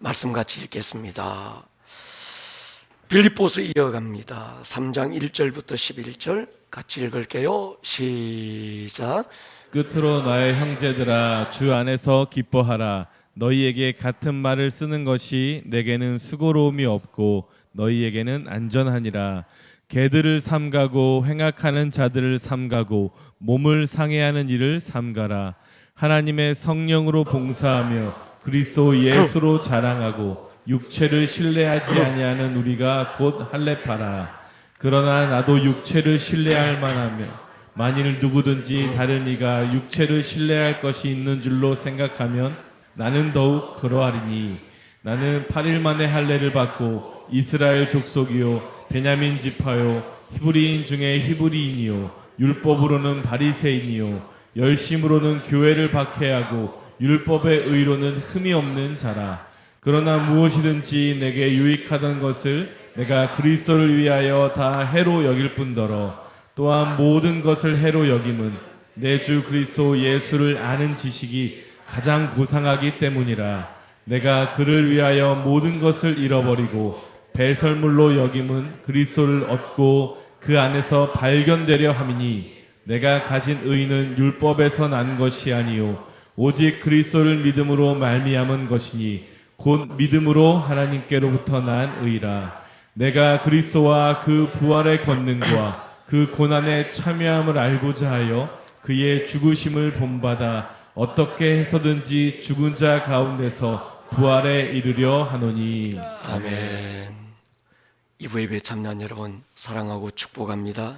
말씀 같이 읽겠습니다. 빌립보서 이어갑니다. 3장 1절부터 11절 같이 읽을게요. 시작. 끝으로 나의 형제들아, 주 안에서 기뻐하라. 너희에게 같은 말을 쓰는 것이 내게는 수고로움이 없고 너희에게는 안전하니라. 개들을 삼가고 횡악하는 자들을 삼가고 몸을 상해하는 일을 삼가라. 하나님의 성령으로 봉사하며 그리스도 예수로 자랑하고 육체를 신뢰하지 아니하는 우리가 곧 할례파라. 그러나 나도 육체를 신뢰할 만하며 만일 누구든지 다른 이가 육체를 신뢰할 것이 있는 줄로 생각하면 나는 더욱 그러하리니, 나는 8일 만에 할례를 받고 이스라엘 족속이요 베냐민 지파요 히브리인 중에 히브리인이요 율법으로는 바리새인이요 열심으로는 교회를 박해하고 율법의 의로는 흠이 없는 자라. 그러나 무엇이든지 내게 유익하던 것을 내가 그리스도를 위하여 다 해로 여길 뿐더러 또한 모든 것을 해로 여김은 내 주 그리스도 예수를 아는 지식이 가장 고상하기 때문이라. 내가 그를 위하여 모든 것을 잃어버리고 배설물로 여김은 그리스도를 얻고 그 안에서 발견되려 함이니, 내가 가진 의는 율법에서 난 것이 아니요 오직 그리스도를 믿음으로 말미암은 것이니 곧 믿음으로 하나님께로부터 난 의라. 내가 그리스도와 그 부활의 권능과 그 고난에 참여함을 알고자 하여 그의 죽으심을 본받아 어떻게 해서든지 죽은 자 가운데서 부활에 이르려 하노니. 아멘. 이부 예배 참여한 여러분 사랑하고 축복합니다.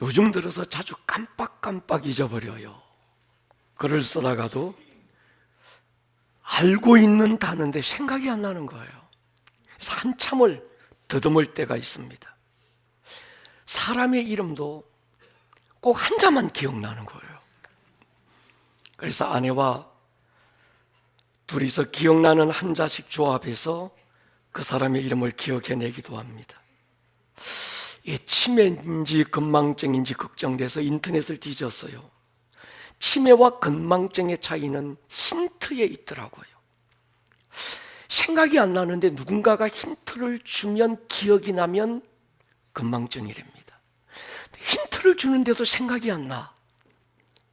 요즘 들어서 자주 깜빡깜빡 잊어버려요. 글을 쓰다가도 알고 있는 단어인데 생각이 안 나는 거예요. 그래서 한참을 더듬을 때가 있습니다. 사람의 이름도 꼭 한자만 기억나는 거예요. 그래서 아내와 둘이서 기억나는 한자씩 조합해서 그 사람의 이름을 기억해내기도 합니다. 이게 치매인지 건망증인지 걱정돼서 인터넷을 뒤졌어요. 치매와 건망증의 차이는 힌트에 있더라고요. 생각이 안 나는데 누군가가 힌트를 주면 기억이 나면 건망증이랍니다. 힌트를 주는데도 생각이 안 나.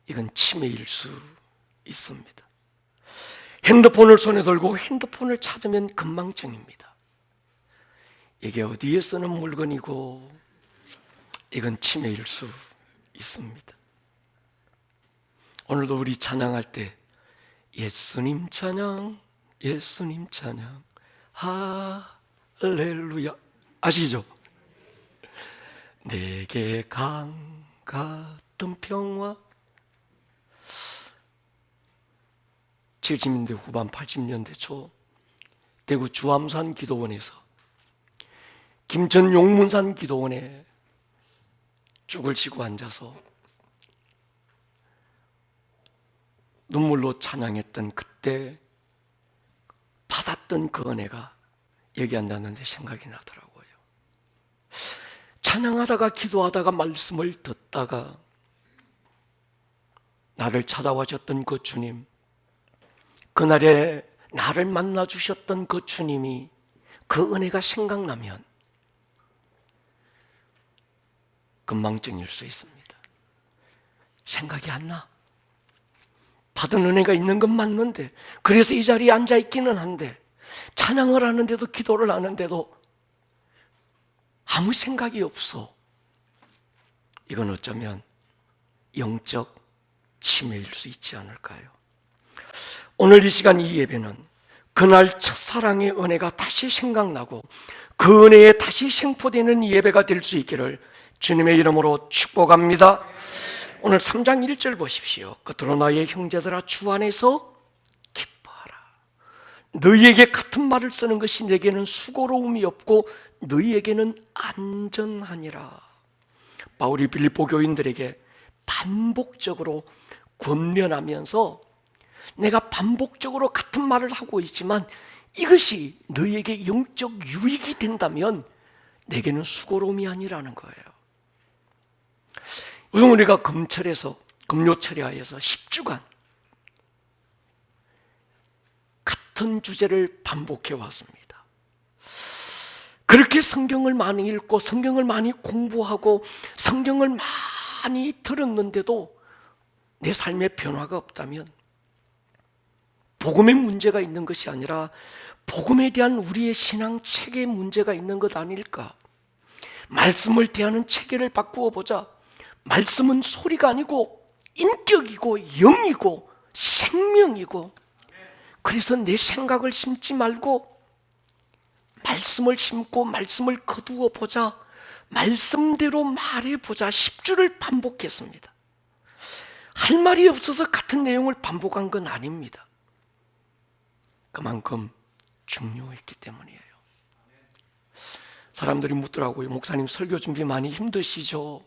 이건 치매일 수 있습니다. 핸드폰을 손에 들고 핸드폰을 찾으면 건망증입니다. 이게 어디에 쓰는 물건이고 이건 치매일 수 있습니다. 오늘도 우리 찬양할 때 예수님 찬양, 예수님 찬양, 할렐루야 아시죠? 내게 강 같은 평화. 70년대 후반 80년대 초 대구 주암산 기도원에서 김천 용문산 기도원에 죽을 치고 앉아서 눈물로 찬양했던 그때 받았던 그 은혜가 여기 앉았는데 생각이 나더라고요. 찬양하다가 기도하다가 말씀을 듣다가 나를 찾아와셨던 그 주님, 그날에 나를 만나주셨던 그 주님이, 그 은혜가 생각나면 건망증일 수 있습니다. 생각이 안 나. 받은 은혜가 있는 건 맞는데, 그래서 이 자리에 앉아있기는 한데, 찬양을 하는데도 기도를 하는데도 아무 생각이 없어. 이건 어쩌면 영적 치매일 수 있지 않을까요? 오늘 이 시간 이 예배는 그날 첫사랑의 은혜가 다시 생각나고 그 은혜에 다시 생포되는 예배가 될 수 있기를 주님의 이름으로 축복합니다. 오늘 3장 1절 보십시오. 끝으로 나의 형제들아, 주 안에서 기뻐하라. 너희에게 같은 말을 쓰는 것이 내게는 수고로움이 없고 너희에게는 안전하니라. 바울이 빌립보 교인들에게 반복적으로 권면하면서 내가 반복적으로 같은 말을 하고 있지만 이것이 너희에게 영적 유익이 된다면 내게는 수고로움이 아니라는 거예요. 우선 우리가 금요철야에서 10주간 같은 주제를 반복해 왔습니다. 그렇게 성경을 많이 읽고 성경을 많이 공부하고 성경을 많이 들었는데도 내 삶에 변화가 없다면 복음에 문제가 있는 것이 아니라 복음에 대한 우리의 신앙 체계에 문제가 있는 것 아닐까? 말씀을 대하는 체계를 바꾸어 보자. 말씀은 소리가 아니고 인격이고 영이고 생명이고, 그래서 내 생각을 심지 말고 말씀을 심고 말씀을 거두어 보자. 말씀대로 말해 보자. 10주를 반복했습니다. 할 말이 없어서 같은 내용을 반복한 건 아닙니다. 그만큼 중요했기 때문이에요. 사람들이 묻더라고요. 목사님, 설교 준비 많이 힘드시죠?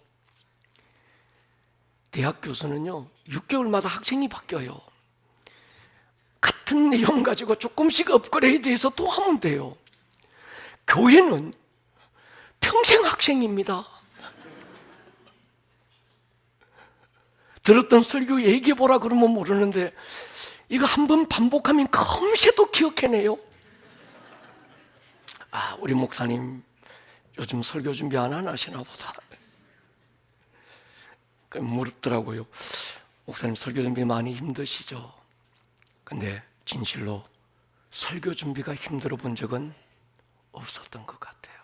대학 교수는요 6개월마다 학생이 바뀌어요. 같은 내용 가지고 조금씩 업그레이드해서 또 하면 돼요. 교회는 평생 학생입니다. 들었던 설교 얘기해보라 그러면 모르는데 이거 한번 반복하면 금세도 기억해내요. 아, 우리 목사님 요즘 설교 준비 안 하시나 보다. 물었더라고요. 목사님, 설교 준비 많이 힘드시죠? 근데 진실로 설교 준비가 힘들어 본 적은 없었던 것 같아요.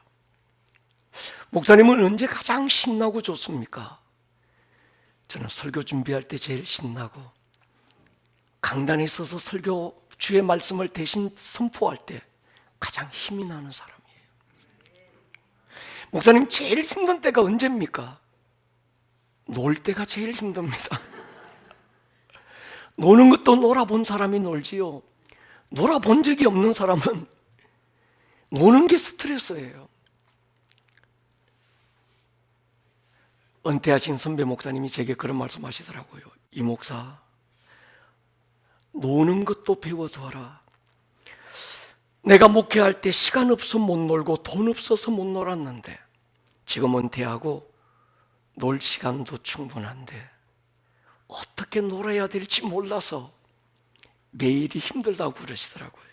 목사님은 언제 가장 신나고 좋습니까? 저는 설교 준비할 때 제일 신나고, 강단에 서서 설교 주의 말씀을 대신 선포할 때 가장 힘이 나는 사람이에요. 목사님, 제일 힘든 때가 언제입니까? 놀 때가 제일 힘듭니다. 노는 것도 놀아본 사람이 놀지요, 놀아본 적이 없는 사람은 노는 게 스트레스예요. 은퇴하신 선배 목사님이 제게 그런 말씀 하시더라고요. 이 목사, 노는 것도 배워둬라. 내가 목회할 때 시간 없어 못 놀고 돈 없어서 못 놀았는데 지금 은퇴하고 놀 시간도 충분한데 어떻게 놀아야 될지 몰라서 매일이 힘들다고 그러시더라고요.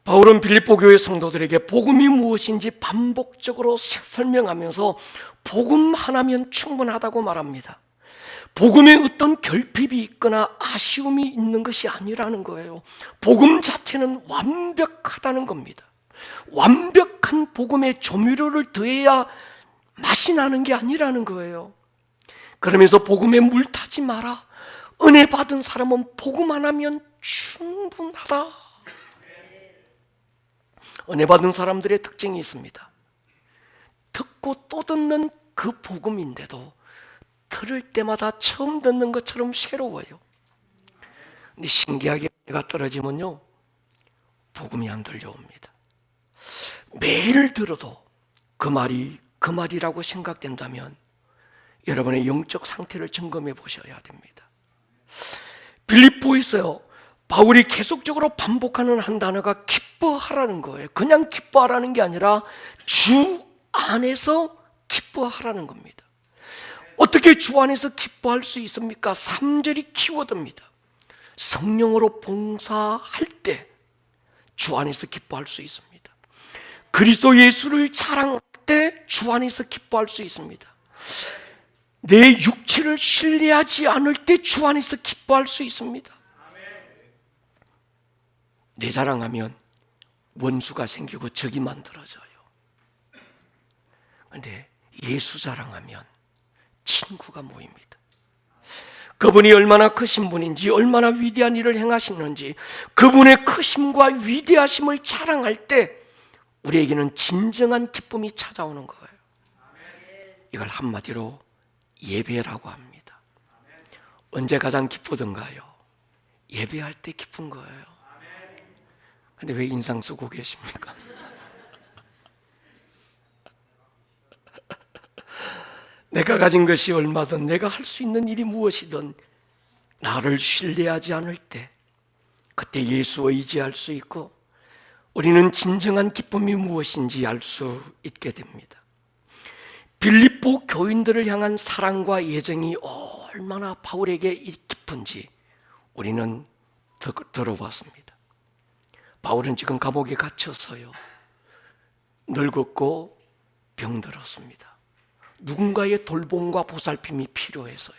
바울은 빌립보 교회 성도들에게 복음이 무엇인지 반복적으로 설명하면서 복음 하나면 충분하다고 말합니다. 복음에 어떤 결핍이 있거나 아쉬움이 있는 것이 아니라는 거예요. 복음 자체는 완벽하다는 겁니다. 완벽한 복음에 조미료를 더해야 맛이 나는 게 아니라는 거예요. 그러면서 복음에 물 타지 마라. 은혜 받은 사람은 복음 하나면 충분하다. 은혜 받은 사람들의 특징이 있습니다. 듣고 또 듣는 그 복음인데도 들을 때마다 처음 듣는 것처럼 새로워요. 근데 신기하게 은혜가 떨어지면요, 복음이 안 들려옵니다. 매일 들어도 그 말이 그 말이라고 생각된다면 여러분의 영적 상태를 점검해 보셔야 됩니다. 빌립보에서요, 바울이 계속적으로 반복하는 한 단어가 기뻐하라는 거예요. 그냥 기뻐하라는 게 아니라 주 안에서 기뻐하라는 겁니다. 어떻게 주 안에서 기뻐할 수 있습니까? 3절이 키워드입니다. 성령으로 봉사할 때 주 안에서 기뻐할 수 있습니다. 그리스도 예수를 자랑할 때 주 안에서 기뻐할 수 있습니다. 내 육체를 신뢰하지 않을 때 주 안에서 기뻐할 수 있습니다. 내 자랑하면 원수가 생기고 적이 만들어져요. 그런데 예수 자랑하면 친구가 모입니다. 그분이 얼마나 크신 분인지, 얼마나 위대한 일을 행하시는지, 그분의 크심과 위대하심을 자랑할 때 우리에게는 진정한 기쁨이 찾아오는 거예요. 이걸 한마디로 예배라고 합니다. 언제 가장 기쁘던가요? 예배할 때 기쁜 거예요. 근데 왜 인상 쓰고 계십니까? 내가 가진 것이 얼마든, 내가 할 수 있는 일이 무엇이든 나를 신뢰하지 않을 때 그때 예수 의지할 수 있고 우리는 진정한 기쁨이 무엇인지 알 수 있게 됩니다. 빌립보 교인들을 향한 사랑과 애정이 얼마나 바울에게 깊은지 우리는 들어봤습니다. 바울은 지금 감옥에 갇혔어요. 늙었고 병들었습니다. 누군가의 돌봄과 보살핌이 필요해서요.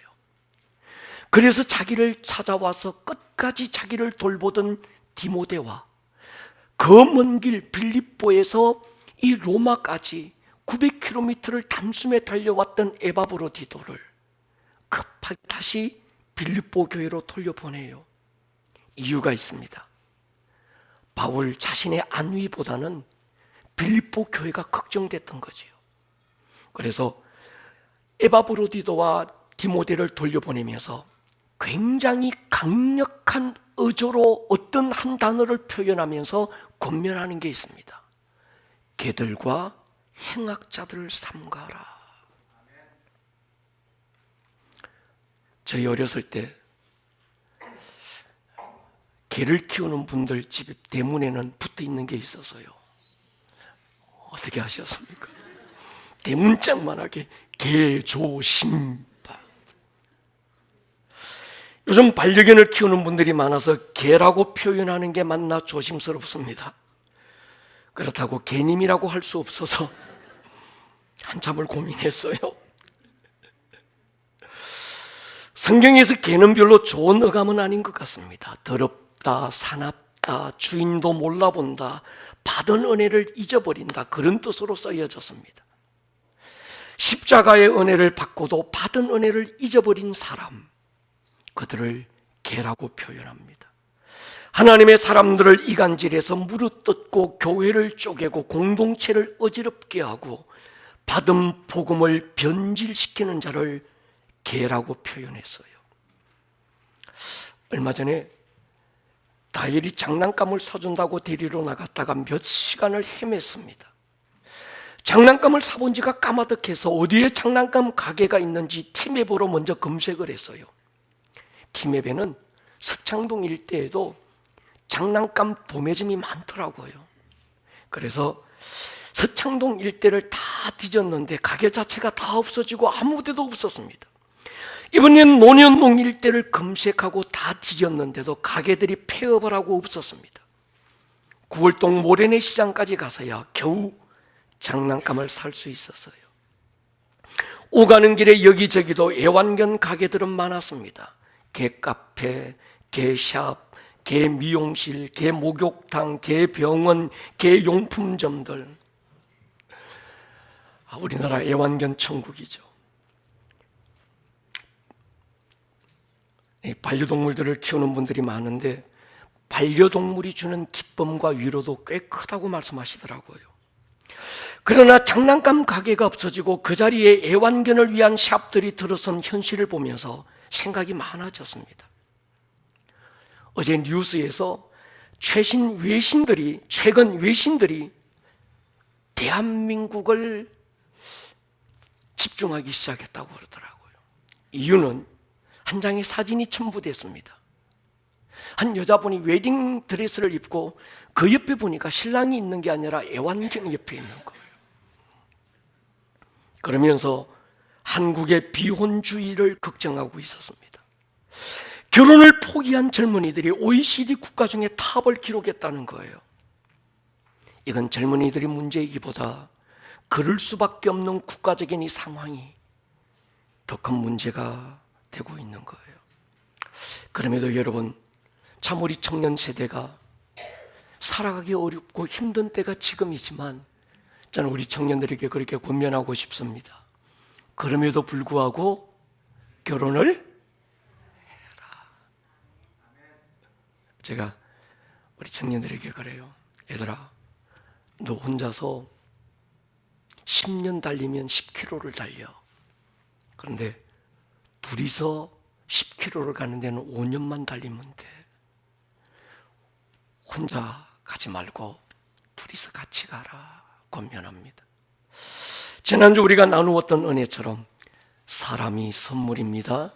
그래서 자기를 찾아와서 끝까지 자기를 돌보던 디모데와 그 먼 길 빌립보에서 이 로마까지 900km를 단숨에 달려왔던 에바브로디도를 급하게 다시 빌립보 교회로 돌려보내요. 이유가 있습니다. 바울 자신의 안위보다는 빌립보 교회가 걱정됐던 거지요. 그래서 에바브로디도와 디모데를 돌려보내면서 굉장히 강력한 어조로 어떤 한 단어를 표현하면서 권면하는 게 있습니다. 개들과 행악자들을 삼가라. 저희 어렸을 때 개를 키우는 분들 집 대문에는 붙어 있는 게 있어서요. 어떻게 하셨습니까? 대문짝만하게 개조심바. 요즘 반려견을 키우는 분들이 많아서 개라고 표현하는 게 맞나 조심스럽습니다. 그렇다고 개님이라고 할 수 없어서 한참을 고민했어요. 성경에서 개는 별로 좋은 어감은 아닌 것 같습니다. 더럽다, 사납다, 주인도 몰라본다, 받은 은혜를 잊어버린다, 그런 뜻으로 쓰여졌습니다. 십자가의 은혜를 받고도 받은 은혜를 잊어버린 사람, 그들을 개라고 표현합니다. 하나님의 사람들을 이간질해서 무릎 뜯고 교회를 쪼개고 공동체를 어지럽게 하고 받은 복음을 변질시키는 자를 개라고 표현했어요. 얼마 전에 다일이 장난감을 사준다고 데리러 나갔다가 몇 시간을 헤맸습니다. 장난감을 사본 지가 까마득해서 어디에 장난감 가게가 있는지 티맵으로 먼저 검색을 했어요. 티맵에는 서창동 일대에도 장난감 도매점이 많더라고요. 그래서 서창동 일대를 다 뒤졌는데 가게 자체가 다 없어지고 아무 데도 없었습니다. 이번엔 논현동 일대를 검색하고 다 뒤졌는데도 가게들이 폐업을 하고 없었습니다. 9월동 모래내 시장까지 가서야 겨우 장난감을 살 수 있었어요. 오가는 길에 여기저기도 애완견 가게들은 많았습니다. 개카페, 개샵, 개미용실, 개목욕탕, 개병원, 개용품점들. 우리나라 애완견 천국이죠. 반려동물들을 키우는 분들이 많은데 반려동물이 주는 기쁨과 위로도 꽤 크다고 말씀하시더라고요. 그러나 장난감 가게가 없어지고 그 자리에 애완견을 위한 샵들이 들어선 현실을 보면서 생각이 많아졌습니다. 어제 뉴스에서 최근 외신들이 대한민국을 집중하기 시작했다고 그러더라고요. 이유는 한 장의 사진이 첨부됐습니다. 한 여자분이 웨딩 드레스를 입고 그 옆에 보니까 신랑이 있는 게 아니라 애완견이 옆에 있는 거예요. 그러면서 한국의 비혼주의를 걱정하고 있었습니다. 결혼을 포기한 젊은이들이 OECD 국가 중에 탑을 기록했다는 거예요. 이건 젊은이들이 문제이기보다 그럴 수밖에 없는 국가적인 이 상황이 더 큰 문제가 되고 있는 거예요. 그럼에도 여러분, 참 우리 청년 세대가 살아가기 어렵고 힘든 때가 지금이지만 저는 우리 청년들에게 그렇게 권면하고 싶습니다. 그럼에도 불구하고 결혼을 해라. 제가 우리 청년들에게 그래요. 얘들아, 너 혼자서 10년 달리면 10km를 달려. 그런데 둘이서 10km를 가는 데는 5년만 달리면 돼. 혼자 가지 말고 둘이서 같이 가라 권면합니다. 지난주 우리가 나누었던 은혜처럼 사람이 선물입니다.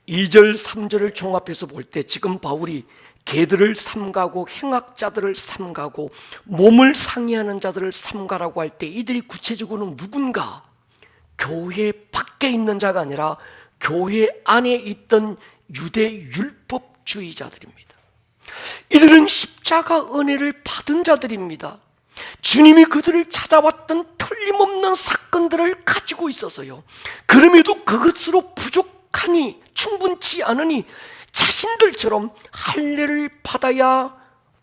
2절 3절을 종합해서 볼 때 지금 바울이 개들을 삼가고 행악자들을 삼가고 몸을 상해하는 자들을 삼가라고 할 때 이들이 구체적으로 누군가 교회 밖에 있는 자가 아니라 교회 안에 있던 유대 율법 율법주의자들입니다. 이들은 십자가 은혜를 받은 자들입니다. 주님이 그들을 찾아왔던 틀림없는 사건들을 가지고 있어서요, 그럼에도 그것으로 부족하니, 충분치 않으니 자신들처럼 할례를 받아야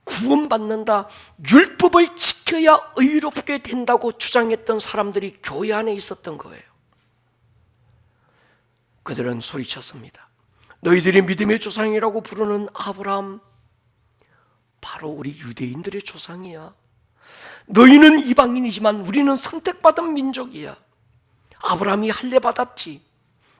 구원받는다, 율법을 지켜야 의롭게 된다고 주장했던 사람들이 교회 안에 있었던 거예요. 그들은 소리쳤습니다. 너희들이 믿음의 조상이라고 부르는 아브라함, 바로 우리 유대인들의 조상이야. 너희는 이방인이지만 우리는 선택받은 민족이야. 아브라함이 할례 받았지.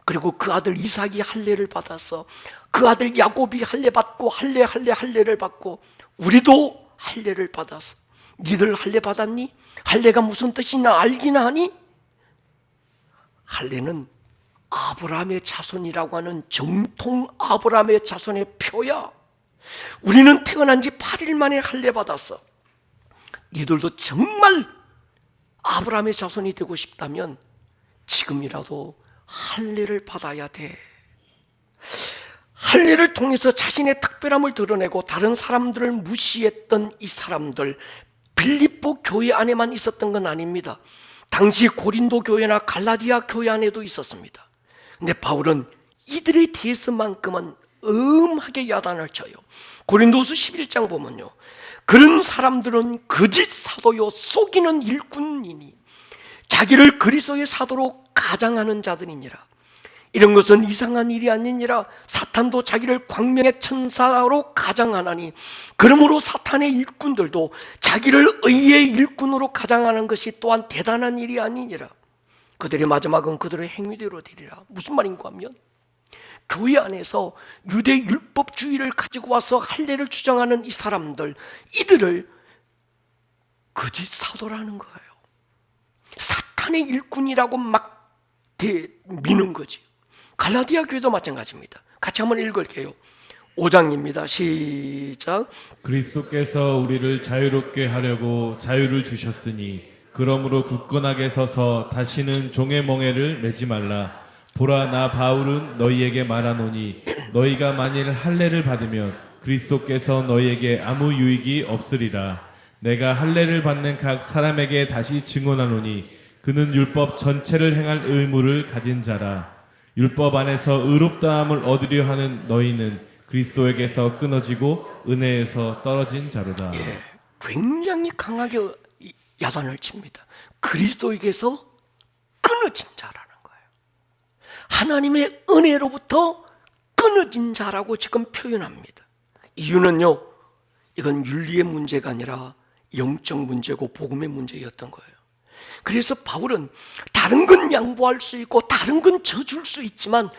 그리고 그 아들 이삭이 할례를 받았어. 그 아들 야곱이 할례 받고 할례를 받고 우리도 할례를 받았어. 니들 할례 받았니? 할례가 무슨 뜻이냐 알기나 하니? 할례는 아브라함의 자손이라고 하는 정통 아브라함의 자손의 표야. 우리는 태어난 지 8일 만에 할례 받았어. 니들도 정말 아브라함의 자손이 되고 싶다면 지금이라도 할례를 받아야 돼. 할례를 통해서 자신의 특별함을 드러내고 다른 사람들을 무시했던 이 사람들, 빌립보 교회 안에만 있었던 건 아닙니다. 당시 고린도 교회나 갈라디아 교회 안에도 있었습니다. 근데 바울은 이들에 대해서만큼은 엄하게 야단을 쳐요. 고린도서 11장 보면요, 그런 사람들은 거짓 사도요 속이는 일꾼이니 자기를 그리스도의 사도로 가장하는 자들이니라. 이런 것은 이상한 일이 아니니라. 사탄도 자기를 광명의 천사로 가장하나니 그러므로 사탄의 일꾼들도 자기를 의의 일꾼으로 가장하는 것이 또한 대단한 일이 아니니라. 그들의 마지막은 그들의 행위대로 되리라. 무슨 말인가 하면 교회 안에서 유대 율법주의를 가지고 와서 할례를 주장하는 이 사람들, 이들을 거짓 사도라는 거예요. 사탄의 일꾼이라고 막 미는 거지. 갈라디아 교회도 마찬가지입니다. 같이 한번 읽을게요. 5장입니다. 시작. 그리스도께서 우리를 자유롭게 하려고 자유를 주셨으니 그러므로 굳건하게 서서 다시는 종의 멍에를 매지 말라. 보라, 나 바울은 너희에게 말하노니 너희가 만일 할례를 받으면 그리스도께서 너희에게 아무 유익이 없으리라. 내가 할례를 받는 각 사람에게 다시 증언하노니 그는 율법 전체를 행할 의무를 가진 자라. 율법 안에서 의롭다함을 얻으려 하는 너희는 그리스도에게서 끊어지고 은혜에서 떨어진 자로다. 예, 굉장히 강하게 야단을 칩니다. 그리스도에게서 끊어진 자라는 거예요. 하나님의 은혜로부터 끊어진 자라고 지금 표현합니다. 이유는요, 이건 윤리의 문제가 아니라 영적 문제고 복음의 문제였던 거예요. 그래서 바울은 다른 건 양보할 수 있고 다른 건 져줄 수 있지만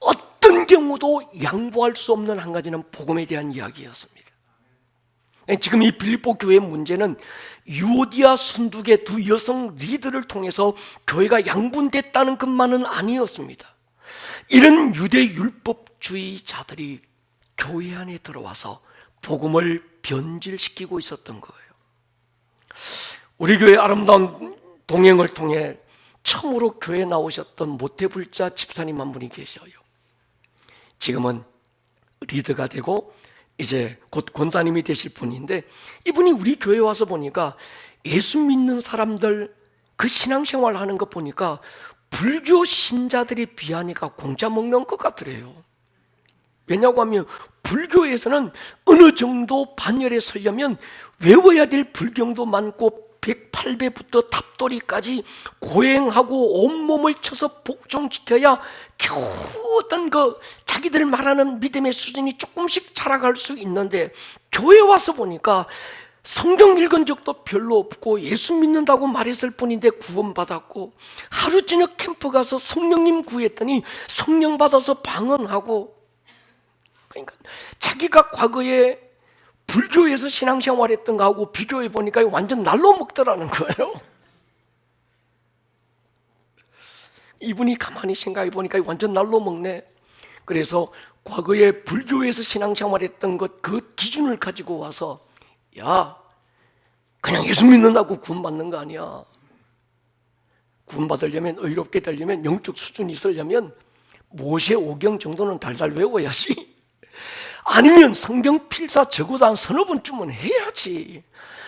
어떤 경우도 양보할 수 없는 한 가지는 복음에 대한 이야기였습니다. 지금 이 빌립보 교회의 문제는 유오디아 순두계 두 여성 리더를 통해서 교회가 양분됐다는 것만은 아니었습니다. 이런 유대 율법주의자들이 교회 안에 들어와서 복음을 변질시키고 있었던 거예요. 우리 교회 아름다운 동행을 통해 처음으로 교회에 나오셨던 모태불자 집사님 한 분이 계셔요. 지금은 리더가 되고 이제 곧 권사님이 되실 분인데, 이분이 우리 교회에 와서 보니까 예수 믿는 사람들 그 신앙생활 하는 거 보니까 불교 신자들이 비하니까 공짜 먹는 것 같더래요. 왜냐고 하면 불교에서는 어느 정도 반열에 서려면 외워야 될 불경도 많고 108배부터 탑돌이까지 고행하고 온몸을 쳐서 복종시켜야 겨우 어떤 자기들 말하는 믿음의 수준이 조금씩 자라갈 수 있는데, 교회 와서 보니까 성경 읽은 적도 별로 없고 예수 믿는다고 말했을 뿐인데 구원받았고, 하루 저녁 캠프 가서 성령님 구했더니 성령 받아서 방언하고, 그러니까 자기가 과거에 불교에서 신앙생활했던 거하고 비교해 보니까 완전 날로 먹더라는 거예요. 이분이 가만히 생각해 보니까 완전 날로 먹네. 그래서 과거에 불교에서 신앙생활했던 것 그 기준을 가지고 와서, 야, 그냥 예수 믿는다고 구원받는 거 아니야. 구원받으려면, 의롭게 되려면, 영적 수준이 있으려면 모세 오경 정도는 달달 외워야지. 아니면 성경 필사 적어도 한 서너 번쯤은 해야지.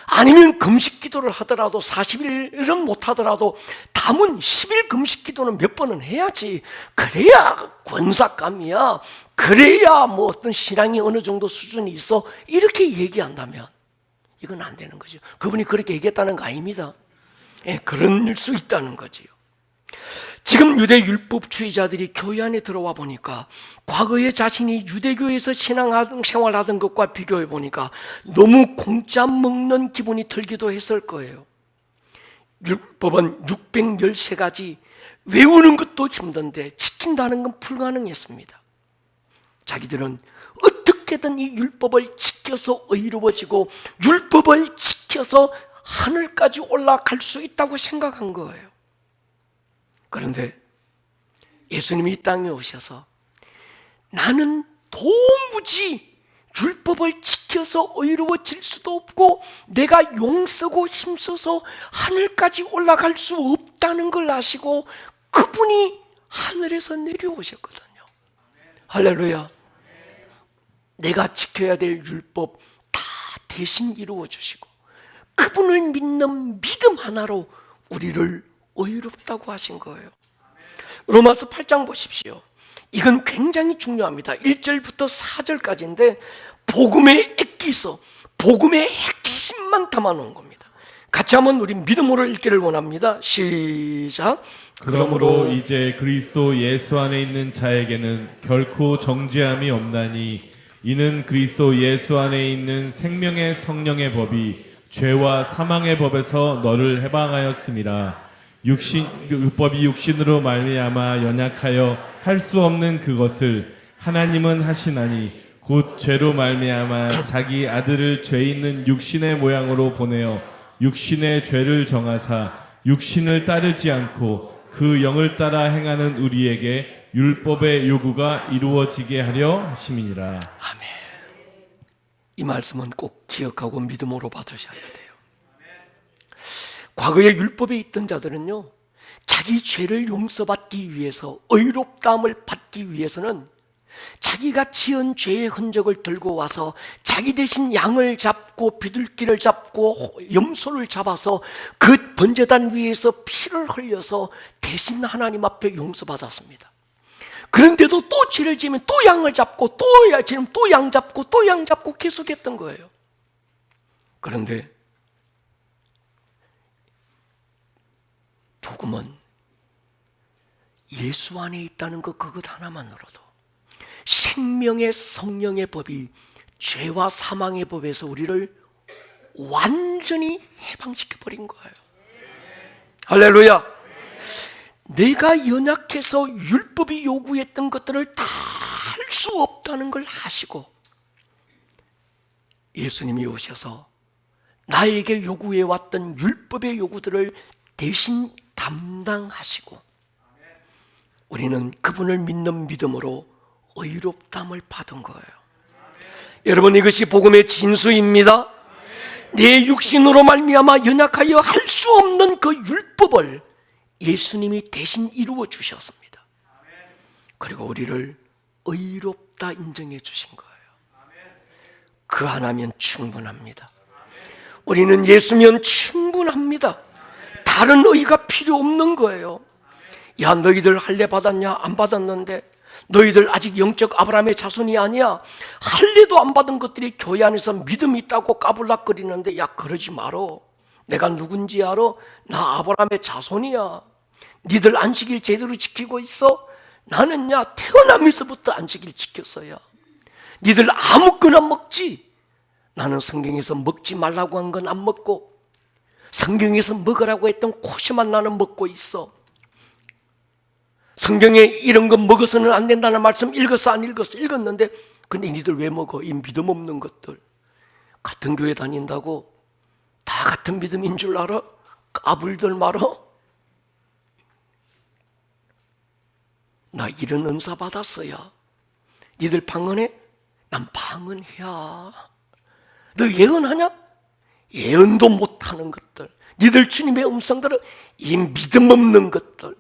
아니면 금식 기도를 하더라도 40일은 못하더라도 담은 10일 금식 기도는 몇 번은 해야지. 그래야 권사감이야. 그래야 뭐 어떤 신앙이 어느 정도 수준이 있어. 이렇게 얘기한다면 이건 안 되는 거죠. 그분이 그렇게 얘기했다는 거 아닙니다. 예, 그럴 수 있다는 거지요. 지금 유대 율법주의자들이 교회 안에 들어와 보니까 과거에 자신이 유대교에서 신앙생활하던 것과 비교해 보니까 너무 공짜 먹는 기분이 들기도 했을 거예요. 율법은 613가지 외우는 것도 힘든데 지킨다는 건 불가능했습니다. 자기들은 어떻게든 이 율법을 지켜서 의로워지고 율법을 지켜서 하늘까지 올라갈 수 있다고 생각한 거예요. 그런데 예수님이 이 땅에 오셔서 나는 도무지 율법을 지켜서 의로워질 수도 없고 내가 용쓰고 힘써서 하늘까지 올라갈 수 없다는 걸 아시고 그분이 하늘에서 내려오셨거든요. 할렐루야. 내가 지켜야 될 율법 다 대신 이루어 주시고 그분을 믿는 믿음 하나로 우리를 의롭다고 하신 거예요. 로마서 8장 보십시오. 이건 굉장히 중요합니다. 1절부터 4절까지인데 복음의 액기서, 복음의 핵심만 담아놓은 겁니다. 같이 한번 우리 믿음으로 읽기를 원합니다. 시작. 그러므로 이제 그리스도 예수 안에 있는 자에게는 결코 정죄함이 없나니 이는 그리스도 예수 안에 있는 생명의 성령의 법이 죄와 사망의 법에서 너를 해방하였음이라. 율법이 육신으로 말미암아 연약하여 할 수 없는 그것을 하나님은 하시나니 곧 죄로 말미암아 자기 아들을 죄 있는 육신의 모양으로 보내어 육신의 죄를 정하사 육신을 따르지 않고 그 영을 따라 행하는 우리에게 율법의 요구가 이루어지게 하려 하심이니라. 아멘. 이 말씀은 꼭 기억하고 믿음으로 받으셔야 돼요. 과거에 율법에 있던 자들은요, 자기 죄를 용서받기 위해서 의롭다함을 받기 위해서는 자기가 지은 죄의 흔적을 들고 와서 자기 대신 양을 잡고 비둘기를 잡고 염소를 잡아서 그 번제단 위에서 피를 흘려서 대신 하나님 앞에 용서받았습니다. 그런데도 또 죄를 지으면 또 양을 잡고 또 양 잡고 또 양 잡고 계속했던 거예요. 그런데 복음은 예수 안에 있다는 것 그것 하나만으로도 생명의 성령의 법이 죄와 사망의 법에서 우리를 완전히 해방시켜버린 거예요. 할렐루야. 내가 연약해서 율법이 요구했던 것들을 다 할 수 없다는 걸 아시고 예수님이 오셔서 나에게 요구해왔던 율법의 요구들을 대신 담당하시고 우리는 그분을 믿는 믿음으로 의롭다함을 받은 거예요. 여러분, 이것이 복음의 진수입니다. 내 육신으로 말미암아 연약하여 할 수 없는 그 율법을 예수님이 대신 이루어 주셨습니다. 그리고 우리를 의롭다 인정해 주신 거예요. 그 하나면 충분합니다. 우리는 예수면 충분합니다. 다른 의가 필요 없는 거예요. 야, 너희들 할례 받았냐? 안 받았는데. 너희들 아직 영적 아브라함의 자손이 아니야. 할례도 안 받은 것들이 교회 안에서 믿음이 있다고 까불락거리는데, 야, 그러지 말어. 내가 누군지 알아? 나 아브라함의 자손이야. 니들 안식일 제대로 지키고 있어? 나는야 태어나면서부터 안식일 지켰어야. 니들 아무거나 먹지. 나는 성경에서 먹지 말라고 한 건 안 먹고 성경에서 먹으라고 했던 코시만 나는 먹고 있어. 성경에 이런 거 먹어서는 안 된다는 말씀 읽었어 안 읽었어? 읽었는데 근데 니들 왜 먹어? 이 믿음 없는 것들. 같은 교회 다닌다고 다 같은 믿음인 줄 알아? 까불들 말어? 나 이런 은사 받았어야. 니들 방언해? 난 방언해야. 너 예언하냐? 예언도 못하는 것들. 니들 주님의 음성 들어 이 믿음 없는 것들.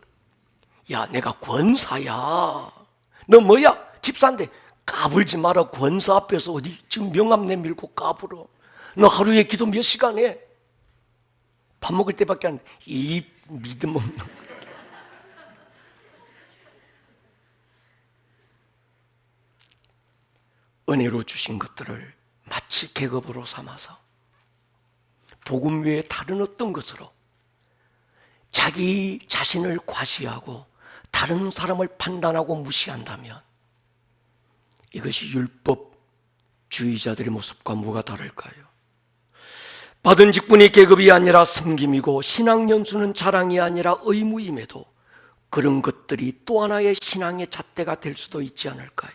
야, 내가 권사야. 너 뭐야? 집사인데 까불지 마라. 권사 앞에서 어디 지금 명함 내밀고 까불어. 너 하루에 기도 몇 시간 해? 밥 먹을 때밖에 안 돼. 이 믿음 없는 거. 은혜로 주신 것들을 마치 계급으로 삼아서 복음 외에 다른 어떤 것으로 자기 자신을 과시하고 다른 사람을 판단하고 무시한다면 이것이 율법주의자들의 모습과 뭐가 다를까요? 받은 직분이 계급이 아니라 섬김이고 신앙연수는 자랑이 아니라 의무임에도 그런 것들이 또 하나의 신앙의 잣대가 될 수도 있지 않을까요?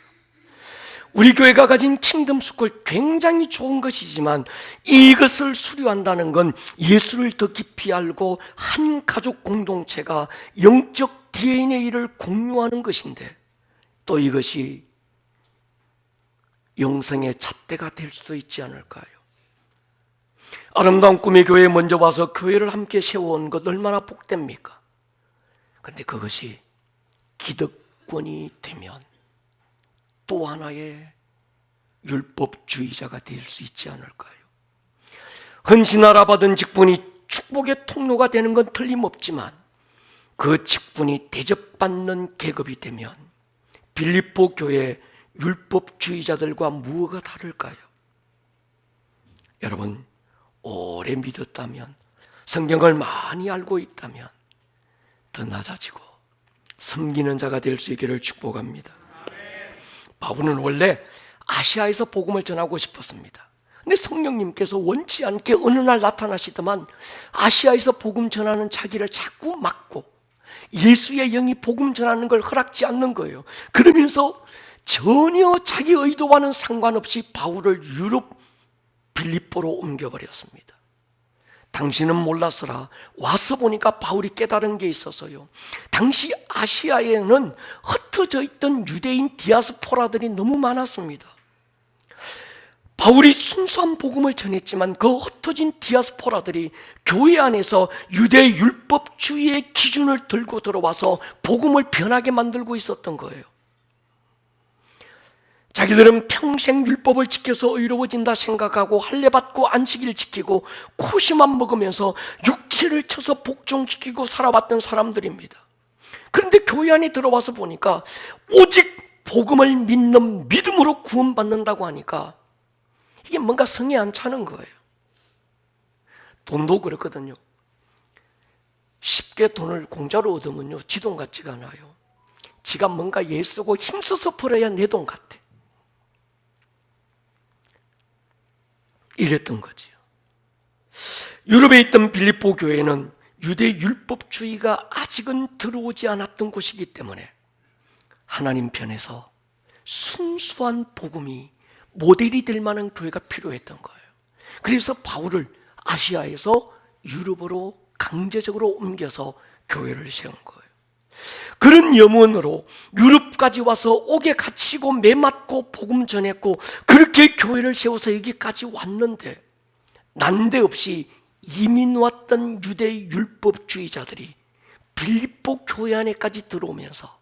우리 교회가 가진 킹덤 스쿨 굉장히 좋은 것이지만 이것을 수료한다는 건 예수를 더 깊이 알고 한 가족 공동체가 영적 DNA를 공유하는 것인데 또 이것이 영성의 잣대가 될 수도 있지 않을까요? 아름다운 꿈의 교회에 먼저 와서 교회를 함께 세워온 것 얼마나 복됩니까? 그런데 그것이 기득권이 되면 또 하나의 율법주의자가 될 수 있지 않을까요? 헌신하라 받은 직분이 축복의 통로가 되는 건 틀림없지만 그 직분이 대접받는 계급이 되면 빌립보 교회 율법주의자들과 무엇가 다를까요? 여러분, 오래 믿었다면, 성경을 많이 알고 있다면 더 낮아지고 섬기는 자가 될 수 있기를 축복합니다. 바울은 원래 아시아에서 복음을 전하고 싶었습니다. 근데 성령님께서 원치 않게 어느 날 나타나시더만 아시아에서 복음 전하는 자기를 자꾸 막고 예수의 영이 복음 전하는 걸 허락지 않는 거예요. 그러면서 전혀 자기 의도와는 상관없이 바울을 유럽 빌립보로 옮겨버렸습니다. 당신은 몰랐으라. 와서 보니까 바울이 깨달은 게 있어서요. 당시 아시아에는 흩어져 있던 유대인 디아스포라들이 너무 많았습니다. 바울이 순수한 복음을 전했지만 그 흩어진 디아스포라들이 교회 안에서 유대 율법주의의 기준을 들고 들어와서 복음을 변하게 만들고 있었던 거예요. 자기들은 평생 율법을 지켜서 의로워진다 생각하고 할례받고 안식일 지키고 코시만 먹으면서 육체를 쳐서 복종시키고 살아왔던 사람들입니다. 그런데 교회 안에 들어와서 보니까 오직 복음을 믿는 믿음으로 구원받는다고 하니까 이게 뭔가 성에 안 차는 거예요. 돈도 그렇거든요. 쉽게 돈을 공짜로 얻으면요 지 돈 같지가 않아요. 지가 뭔가 애쓰고 힘써서 벌어야 내 돈 같아. 이랬던 거지요. 유럽에 있던 빌립보 교회는 유대 율법주의가 아직은 들어오지 않았던 곳이기 때문에 하나님 편에서 순수한 복음이 모델이 될 만한 교회가 필요했던 거예요. 그래서 바울을 아시아에서 유럽으로 강제적으로 옮겨서 교회를 세운 거예요. 그런 염원으로 유럽까지 와서 옥에 갇히고 매맞고 복음 전했고 그렇게 교회를 세워서 여기까지 왔는데 난데없이 이민 왔던 유대 율법주의자들이 빌립보 교회 안에까지 들어오면서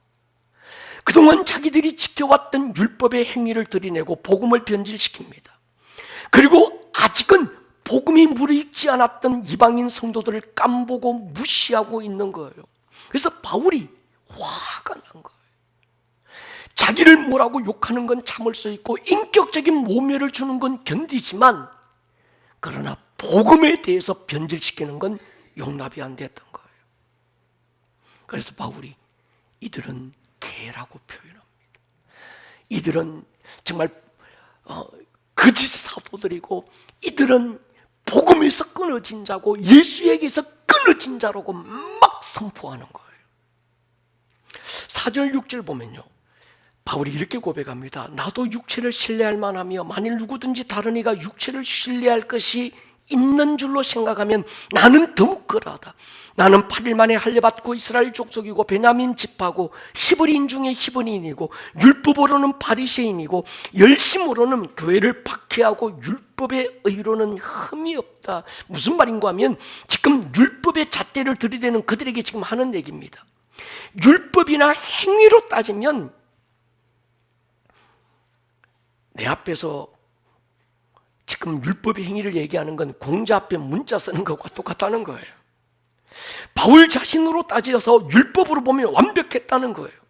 그동안 자기들이 지켜왔던 율법의 행위를 들이내고 복음을 변질시킵니다. 그리고 아직은 복음이 무르익지 않았던 이방인 성도들을 깜보고 무시하고 있는 거예요. 그래서 바울이 화가 난 거예요. 자기를 뭐라고 욕하는 건 참을 수 있고 인격적인 모멸을 주는 건 견디지만 그러나 복음에 대해서 변질시키는 건 용납이 안 됐던 거예요. 그래서 바울이 이들은 개라고 표현합니다. 이들은 정말 거짓 사도들이고 이들은 복음에서 끊어진 자고 예수에게서 끊어진 자라고 막 선포하는 거예요. 4절 6절 보면요 바울이 이렇게 고백합니다. 나도 육체를 신뢰할 만하며 만일 누구든지 다른 이가 육체를 신뢰할 것이 있는 줄로 생각하면 나는 더욱 그러하다. 나는 8일 만에 할례받고 이스라엘 족속이고 베냐민 지파고 히브리인 중에 히브리인이고 율법으로는 바리새인이고 열심으로는 교회를 박해하고 율법의 의로는 흠이 없다. 무슨 말인가 하면 지금 율법의 잣대를 들이대는 그들에게 지금 하는 얘기입니다. 율법이나 행위로 따지면 내 앞에서 지금 율법의 행위를 얘기하는 건 공자 앞에 문자 쓰는 것과 똑같다는 거예요. 바울 자신으로 따져서 율법으로 보면 완벽했다는 거예요.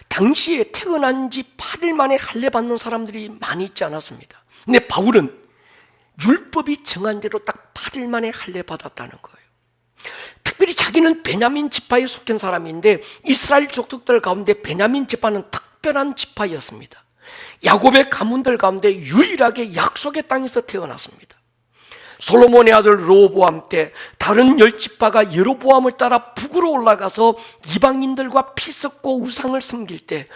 당시에 태어난 지 8일 만에 할례 받는 사람들이 많이 있지 않았습니다. 근데 바울은 율법이 정한 대로 딱 8일 만에 할례 받았다는 거예요. 특별히 자기는 베냐민 지파에 속한 사람인데 이스라엘 족속들 가운데 베냐민 지파는 특별한 지파였습니다. 야곱의 가문들 가운데 유일하게 약속의 땅에서 태어났습니다. 솔로몬의 아들 르호보암 때 다른 10지파가 여로보암을 따라 북으로 올라가서 이방인들과 피 섞고 우상을 섬길 때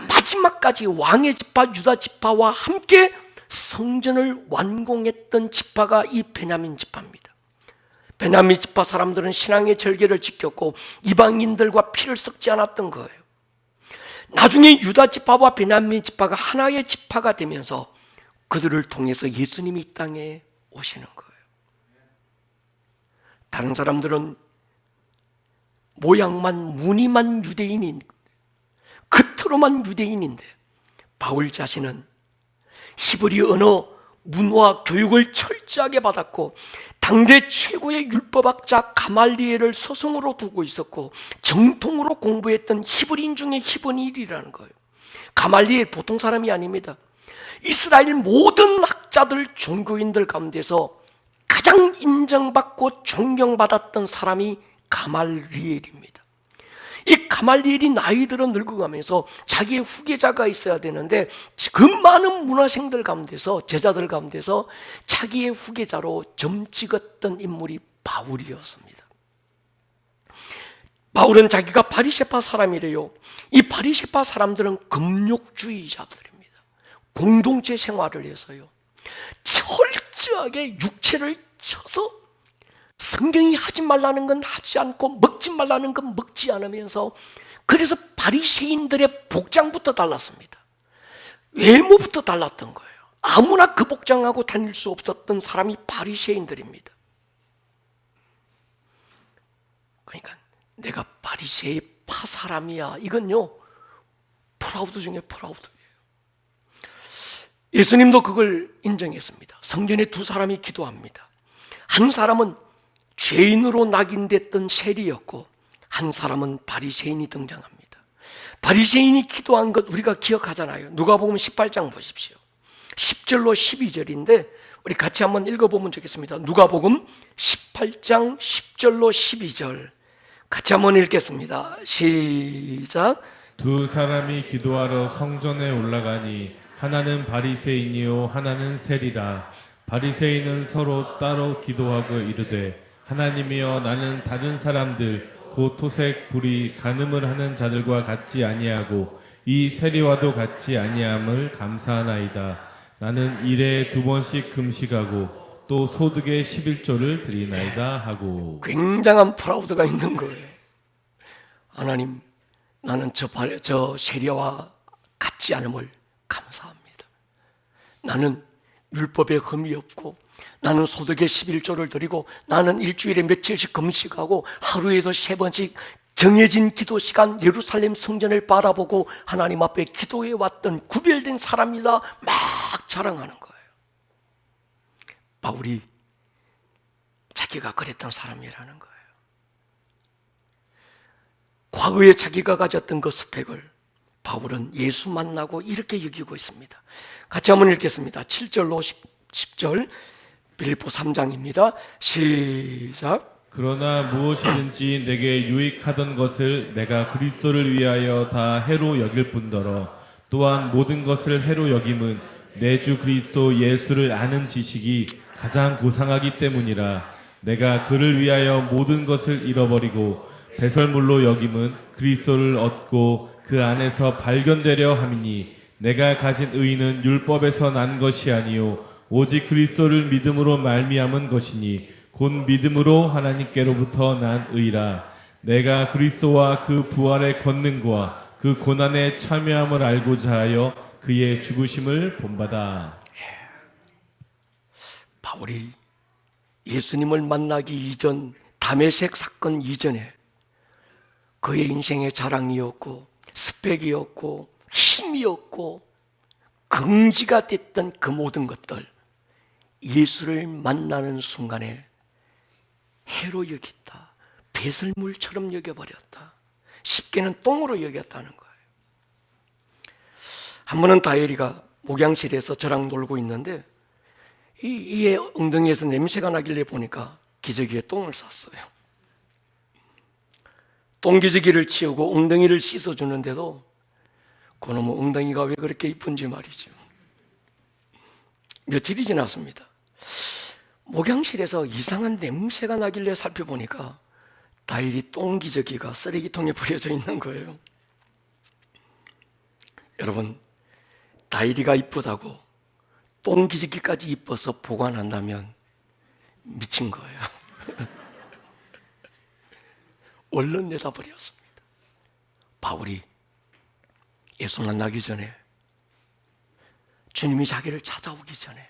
마지막까지 왕의 지파 유다 지파와 함께 성전을 완공했던 지파가 이 베냐민 지파입니다. 베냐민 지파 사람들은 신앙의 절개를 지켰고 이방인들과 피를 섞지 않았던 거예요. 나중에 유다 지파와 베냐민 지파가 하나의 지파가 되면서 그들을 통해서 예수님이 이 땅에 오시는 거예요. 다른 사람들은 모양만 무늬만 유대인인, 겉으로만 유대인인데 바울 자신은 히브리 언어, 문화, 교육을 철저하게 받았고 당대 최고의 율법학자 가말리엘을 스승으로 두고 있었고 정통으로 공부했던 히브리인 중에 히브리인이라는 거예요. 가말리엘 보통 사람이 아닙니다. 이스라엘 모든 학자들, 종교인들 가운데서 가장 인정받고 존경받았던 사람이 가말리엘입니다. 이 가말리엘이 나이 들어 늙어가면서 자기의 후계자가 있어야 되는데 그 많은 문화생들 가운데서, 제자들 가운데서 자기의 후계자로 점 찍었던 인물이 바울이었습니다. 바울은 자기가 바리새파 사람이래요. 이 바리새파 사람들은 금욕주의자들입니다. 공동체 생활을 해서요 철저하게 육체를 쳐서 성경이 하지 말라는 건 하지 않고 먹지 말라는 건 먹지 않으면서, 그래서 바리새인들의 복장부터 달랐습니다. 외모부터 달랐던 거예요. 아무나 그 복장하고 다닐 수 없었던 사람이 바리새인들입니다. 그러니까 내가 바리새파 사람이야, 이건요 프라우드 중에 프라우드예요. 예수님도 그걸 인정했습니다. 성전에 두 사람이 기도합니다. 한 사람은 죄인으로 낙인됐던 세리였고 한 사람은 바리새인이 등장합니다. 바리새인이 기도한 것 우리가 기억하잖아요. 누가복음 18장 보십시오. 10절로 12절인데 우리 같이 한번 읽어보면 좋겠습니다. 누가복음 18장 10절로 12절 같이 한번 읽겠습니다. 시작. 두 사람이 기도하러 성전에 올라가니 하나는 바리새인이요 하나는 세리라. 바리새인은 서로 따로 기도하고 이르되 하나님이여 나는 다른 사람들 곧 토색 불의 간음을 하는 자들과 같지 아니하고 이 세리와도 같지 아니함을 감사하나이다. 나는 일에 2번씩 금식하고 또 소득의 11조를 드리나이다 하고. 굉장한 프라우드가 있는 거예요. 하나님, 나는 저 세리와 같지 않음을 감사합니다. 나는 율법에 흠이 없고 나는 소득의 11조를 드리고 나는 일주일에 며칠씩 금식하고 하루에도 3번씩 정해진 기도 시간 예루살렘 성전을 바라보고 하나님 앞에 기도해 왔던 구별된 사람이다 막 자랑하는 거예요. 바울이 자기가 그랬던 사람이라는 거예요. 과거에 자기가 가졌던 그 스펙을 바울은 예수 만나고 이렇게 여기고 있습니다. 같이 한번 읽겠습니다. 7절로 10절 빌립보 3장입니다. 시작. 그러나 무엇이든지 내게 유익하던 것을 내가 그리스도를 위하여 다 해로 여길 뿐더러 또한 모든 것을 해로 여김은 내 주 그리스도 예수를 아는 지식이 가장 고상하기 때문이라. 내가 그를 위하여 모든 것을 잃어버리고 배설물로 여김은 그리스도를 얻고 그 안에서 발견되려 함이니 내가 가진 의는 율법에서 난 것이 아니요 오직 그리스도를 믿음으로 말미암은 것이니 곧 믿음으로 하나님께로부터 난 의라. 내가 그리스도와 그 부활의 권능과 그 고난의 참여함을 알고자 하여 그의 죽으심을 본받아. 바울이 예수님을 만나기 이전 다메섹 사건 이전에 그의 인생의 자랑이었고 스펙이었고 힘이었고 그 긍지가 됐던 그 모든 것들, 예수를 만나는 순간에 해로 여겼다, 배설물처럼 여겨버렸다, 쉽게는 똥으로 여겼다는 거예요. 한 번은 다혜리가 목양실에서 저랑 놀고 있는데 이의 엉덩이에서 냄새가 나길래 보니까 기저귀에 똥을 쌌어요. 똥기저귀를 치우고 엉덩이를 씻어주는데도 그놈의 엉덩이가 왜 그렇게 이쁜지 말이죠. 며칠이 지났습니다. 목양실에서 이상한 냄새가 나길래 살펴보니까 다혜리 똥기저귀가 쓰레기통에 버려져 있는 거예요. 여러분, 다혜리가 이쁘다고 똥기저귀까지 이뻐서 보관한다면 미친 거예요. 얼른 내다버렸습니다. 바울이 예수 만나기 전에, 주님이 자기를 찾아오기 전에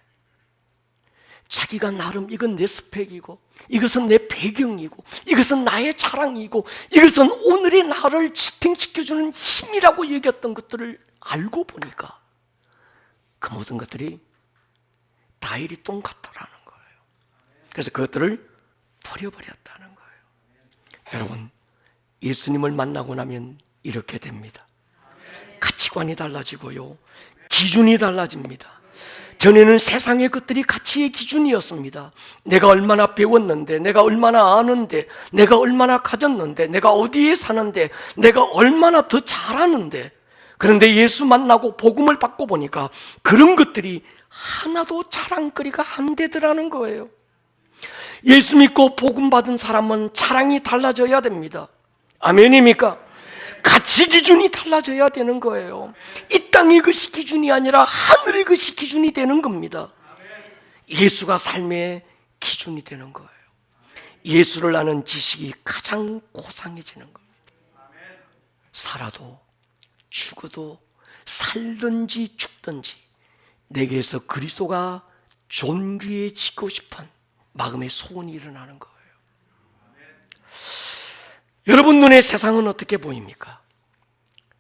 자기가 나름 이건 내 스펙이고 이것은 내 배경이고 이것은 나의 자랑이고 이것은 오늘의 나를 지탱시켜주는 힘이라고 여겼던 것들을 알고 보니까 그 모든 것들이 다혜리 똥 같다라는 거예요. 그래서 그것들을 버려버렸다는 거예요. 여러분, 예수님을 만나고 나면 이렇게 됩니다. 가치관이 달라지고요, 기준이 달라집니다. 전에는 세상의 것들이 가치의 기준이었습니다. 내가 얼마나 배웠는데, 내가 얼마나 아는데, 내가 얼마나 가졌는데, 내가 어디에 사는데, 내가 얼마나 더 잘하는데. 그런데 예수 만나고 복음을 받고 보니까 그런 것들이 하나도 자랑거리가 안 되더라는 거예요. 예수 믿고 복음 받은 사람은 자랑이 달라져야 됩니다. 아멘입니까? 가치 기준이 달라져야 되는 거예요. 이 땅의 것이 기준이 아니라 하늘의 것이 기준이 되는 겁니다. 예수가 삶의 기준이 되는 거예요. 예수를 아는 지식이 가장 고상해지는 겁니다. 살아도 죽어도 살든지 죽든지 내게서 그리스도가 존귀해지고 싶은 마음의 소원이 일어나는 거예요. 여러분 눈에 세상은 어떻게 보입니까?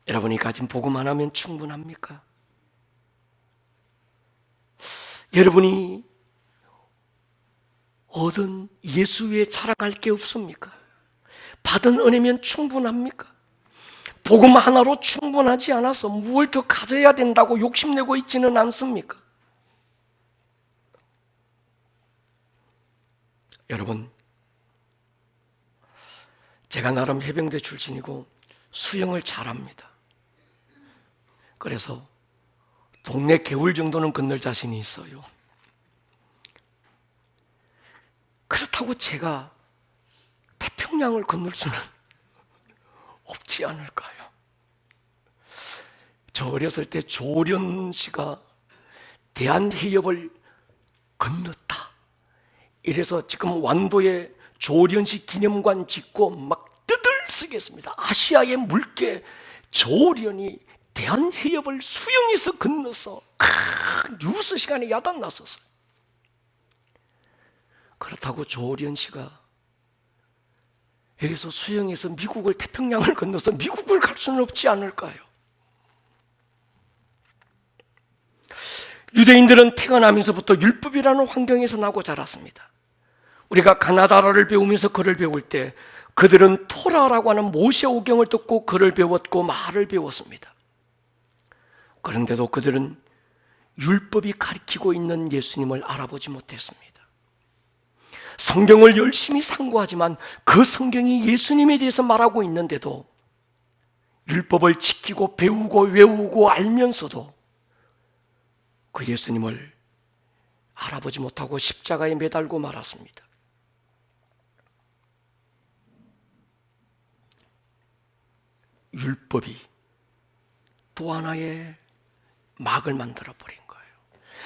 여러분이 가진 복음 하나면 충분합니까? 여러분이 얻은 예수 외에 자랑할 게 없습니까? 받은 은혜면 충분합니까? 복음 하나로 충분하지 않아서 무엇을 더 가져야 된다고 욕심내고 있지는 않습니까? 여러분, 제가 나름 해병대 출신이고 수영을 잘합니다. 그래서 동네 개울 정도는 건널 자신이 있어요. 그렇다고 제가 태평양을 건널 수는 없지 않을까요? 저 어렸을 때 조련 씨가 대한해협을 건넜다, 이래서 지금 완도에 조련씨 기념관 짓고 막 뜨들쓰겠습니다. 아시아의 물개 조련이 대한해협을 수영해서 건너서 뉴스 시간에 야단 났었어요. 그렇다고 조련씨가 여기서 수영해서 미국을, 태평양을 건너서 미국을 갈 수는 없지 않을까요? 유대인들은 태어나면서부터 율법이라는 환경에서 나고 자랐습니다. 우리가 가나다라를 배우면서 글을 배울 때 그들은 토라라고 하는 모세오경을 듣고 글을 배웠고 말을 배웠습니다. 그런데도 그들은 율법이 가리키고 있는 예수님을 알아보지 못했습니다. 성경을 열심히 상고하지만 그 성경이 예수님에 대해서 말하고 있는데도 율법을 지키고 배우고 외우고 알면서도 그 예수님을 알아보지 못하고 십자가에 매달고 말았습니다. 율법이 또 하나의 막을 만들어 버린 거예요.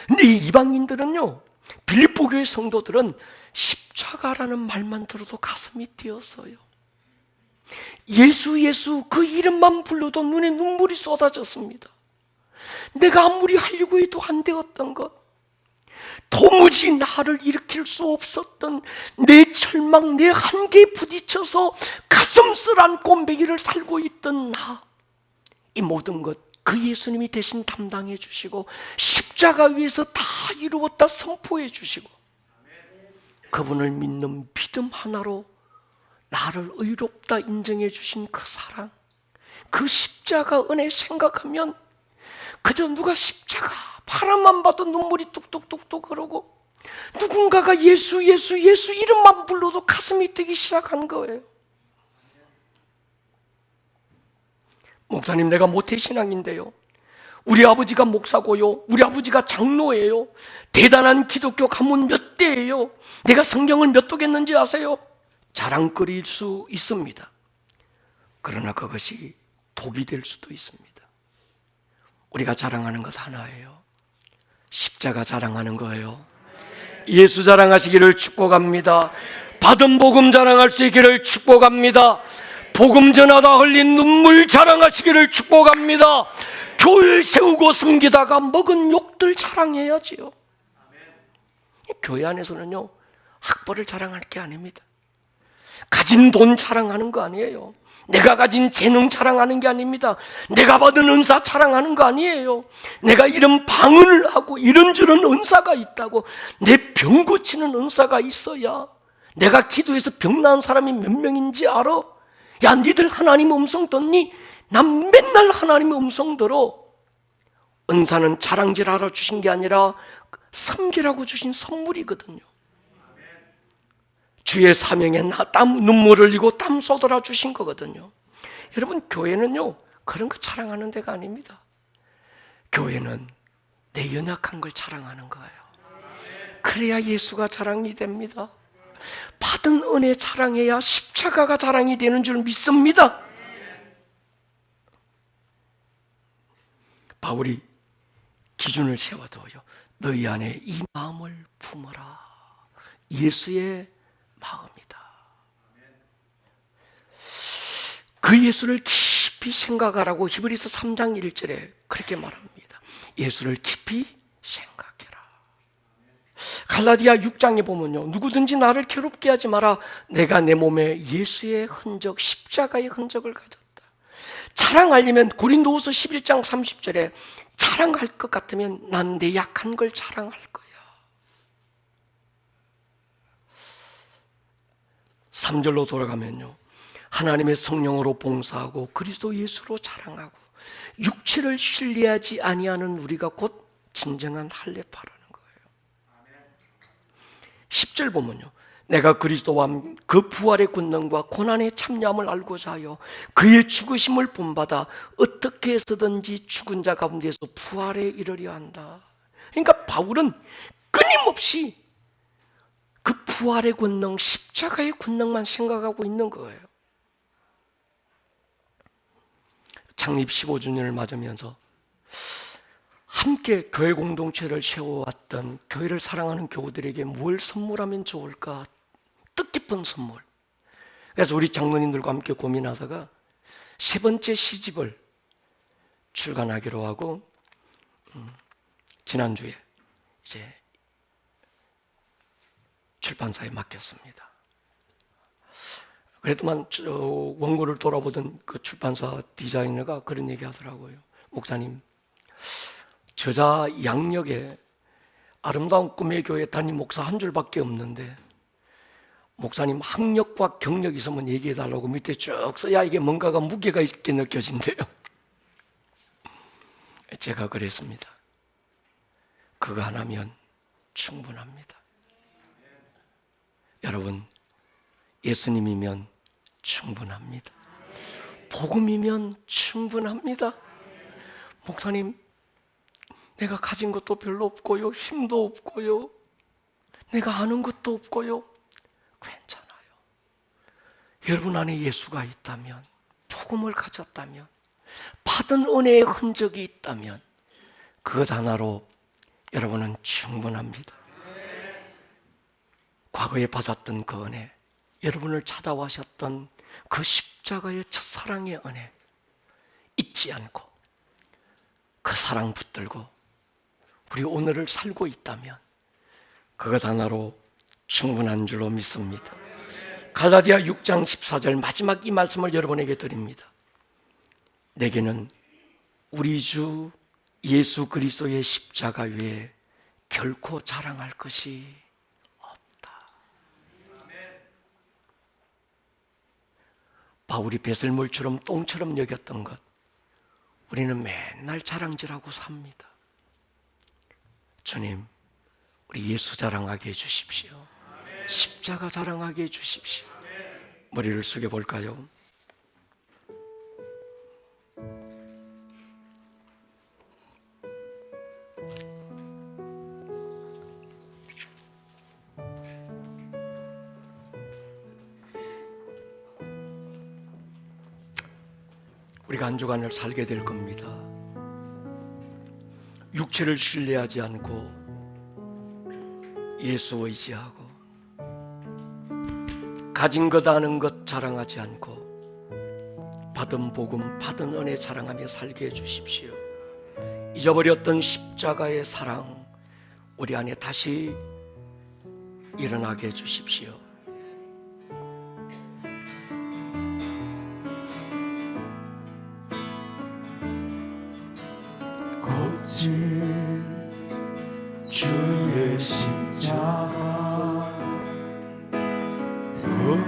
근데 이 이방인들은요, 빌립보 교회 성도들은 십자가라는 말만 들어도 가슴이 뛰었어요. 예수 그 이름만 불러도 눈에 눈물이 쏟아졌습니다. 내가 아무리 하려고 해도 안 되었던 것, 도무지 나를 일으킬 수 없었던 내 절망, 내 한계에 부딪혀서 가슴 쓰란 꼼배기를 살고 있던 나, 이 모든 것 그 예수님이 대신 담당해 주시고 십자가 위에서 다 이루었다 선포해 주시고 그분을 믿는 믿음 하나로 나를 의롭다 인정해 주신 그 사랑, 그 십자가 은혜 생각하면 그저 누가 십자가 바람만 봐도 눈물이 뚝뚝뚝뚝 흐르고 누군가가 예수 예수 예수 이름만 불러도 가슴이 뛰기 시작한 거예요. 목사님, 내가 모태신앙인데요, 우리 아버지가 목사고요, 우리 아버지가 장로예요, 대단한 기독교 가문 몇 대예요, 내가 성경을 몇 독했는지 아세요? 자랑거리일 수 있습니다. 그러나 그것이 독이 될 수도 있습니다. 우리가 자랑하는 것 하나예요. 십자가 자랑하는 거예요. 예수 자랑하시기를 축복합니다. 받은 복음 자랑할 수 있기를 축복합니다. 복음 전하다 흘린 눈물 자랑하시기를 축복합니다. 교회 세우고 섬기다가 먹은 욕들 자랑해야지요. 교회 안에서는요, 학벌을 자랑할 게 아닙니다. 가진 돈 자랑하는 거 아니에요. 내가 가진 재능 자랑하는 게 아닙니다. 내가 받은 은사 자랑하는 거 아니에요. 내가 이런 방언을 하고 이런저런 은사가 있다고, 내 병 고치는 은사가 있어야 내가 기도해서 병 나은 사람이 몇 명인지 알아? 야, 니들 하나님 음성 듣니? 난 맨날 하나님의 음성 들어. 은사는 자랑질하러 주신 게 아니라 섬기라고 주신 선물이거든요. 주의 사명에 눈물을 흘리고 땀 쏟아라 주신 거거든요. 여러분, 교회는요, 그런 거 자랑하는 데가 아닙니다. 교회는 내 연약한 걸 자랑하는 거예요. 그래야 예수가 자랑이 됩니다. 받은 은혜 자랑해야 십자가가 자랑이 되는 줄 믿습니다. 바울이 기준을 세워둬요. 너희 안에 이 마음을 품어라. 예수의 마음이다. 그 예수를 깊이 생각하라고 히브리서 3장 1절에 그렇게 말합니다. 예수를 깊이 생각해라. 갈라디아 6장에 보면요, 누구든지 나를 괴롭게 하지 마라. 내가 내 몸에 예수의 흔적, 십자가의 흔적을 가졌다. 자랑하려면 고린도후서 11장 30절에 자랑할 것 같으면 난 내 약한 걸 자랑할 거야. 3절로 돌아가면요, 하나님의 성령으로 봉사하고 그리스도 예수로 자랑하고 육체를 신뢰하지 아니하는 우리가 곧 진정한 할례파라는 거예요. 10절 보면요, 내가 그리스도와 그 부활의 권능과 고난의 참여함을 알고자 하여 그의 죽으심을 본받아 어떻게 해서든지 죽은 자 가운데서 부활에 이르려 한다. 그러니까 바울은 끊임없이 그 부활의 권능, 십자가의 권능만 생각하고 있는 거예요. 창립 15주년을 맞으면서 함께 교회 공동체를 세워왔던 교회를 사랑하는 교우들에게 뭘 선물하면 좋을까? 뜻깊은 선물. 그래서 우리 장로님들과 함께 고민하다가 세 번째 시집을 출간하기로 하고 지난주에 이제 출판사에 맡겼습니다. 그래도만 원고를 돌아보던 그 출판사 디자이너가 그런 얘기 하더라고요. 목사님, 저자 양력에 아름다운 꿈의 교회 담임 목사 한 줄밖에 없는데 목사님 학력과 경력 있으면 얘기해달라고 밑에 쭉 써야 이게 뭔가가 무게가 있게 느껴진대요. 제가 그랬습니다. 그거 하나면 충분합니다. 여러분, 예수님이면 충분합니다. 복음이면 충분합니다. 목사님, 내가 가진 것도 별로 없고요, 힘도 없고요, 내가 아는 것도 없고요. 괜찮아요. 여러분 안에 예수가 있다면, 복음을 가졌다면, 받은 은혜의 흔적이 있다면 그것 하나로 여러분은 충분합니다. 과거에 받았던 그 은혜, 여러분을 찾아와셨던 그 십자가의 첫사랑의 은혜 잊지 않고 그 사랑 붙들고 우리 오늘을 살고 있다면 그것 하나로 충분한 줄로 믿습니다. 갈라디아 6장 14절 마지막 이 말씀을 여러분에게 드립니다. 내게는 우리 주 예수 그리스도의 십자가 외에 결코 자랑할 것이 없다. 바울이 배설물처럼 똥처럼 여겼던 것, 우리는 맨날 자랑질하고 삽니다. 주님, 우리 예수 자랑하게 해주십시오. 십자가 자랑하게 해주십시오. 머리를 숙여볼까요? 우리가 한 주간을 살게 될 겁니다. 육체를 신뢰하지 않고 예수 의지하고 가진 것 아는 것 자랑하지 않고 받은 복음 받은 은혜 자랑하며 살게 해주십시오. 잊어버렸던 십자가의 사랑 우리 안에 다시 일어나게 해주십시오. 거친 주의 십자가 흐르는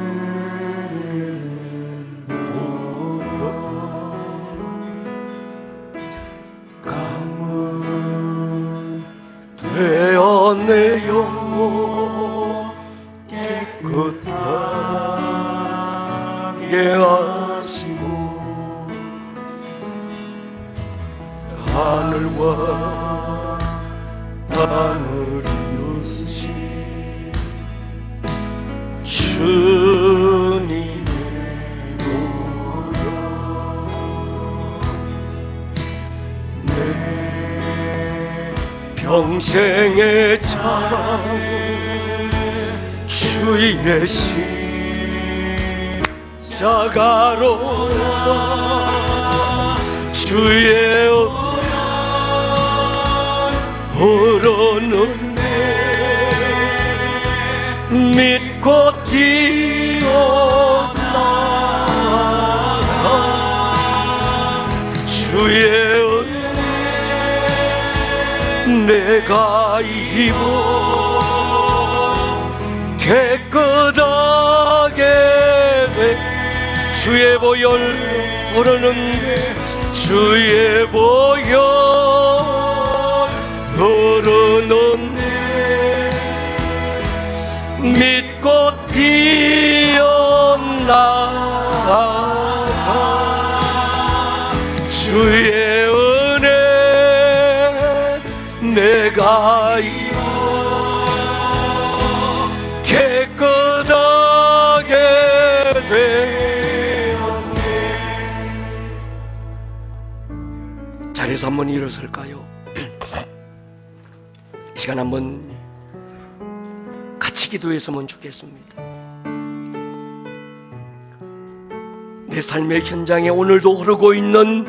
보혈 강물 되어 내 영혼 깨끗하게 하시고 하늘과 땅을 이루신 주님의 보혈 내 평생의 자랑 주의 십자가로 주의 흐르는 믿고 뛰어나가 주의 은혜 내가 입어 깨끗하게 돼 주의 보혈 흐르는데 주의 보혈 흐르는 믿고 뛰어나가 주의 은혜 내가 입어 깨끗하게 되었네. 자리에서 한번 일어설까요? 이 시간 한번 같이 기도했으면 좋겠습니다. 내 삶의 현장에 오늘도 흐르고 있는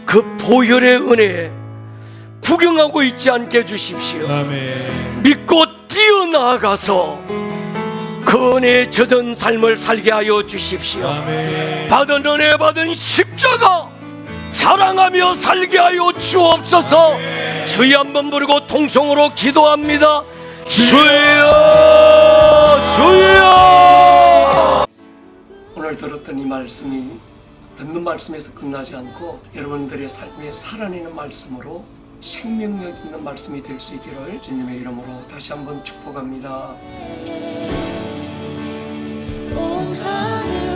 그 보혈의 은혜 구경하고 있지 않게 해주십시오. 아멘. 믿고 뛰어나가서 그 은혜에 젖은 삶을 살게 하여 주십시오. 아멘. 받은 은혜 받은 십자가 자랑하며 살게 하여 주옵소서. 주여 한번 부르고 통성으로 기도합니다. 주여 주여. 오늘 들었던 이 말씀이 듣는 말씀에서 끝나지 않고 여러분들의 삶에 살아내는 말씀으로 생명력 있는 말씀이 될 수 있기를 주님의 이름으로 다시 한번 축복합니다. 온 하늘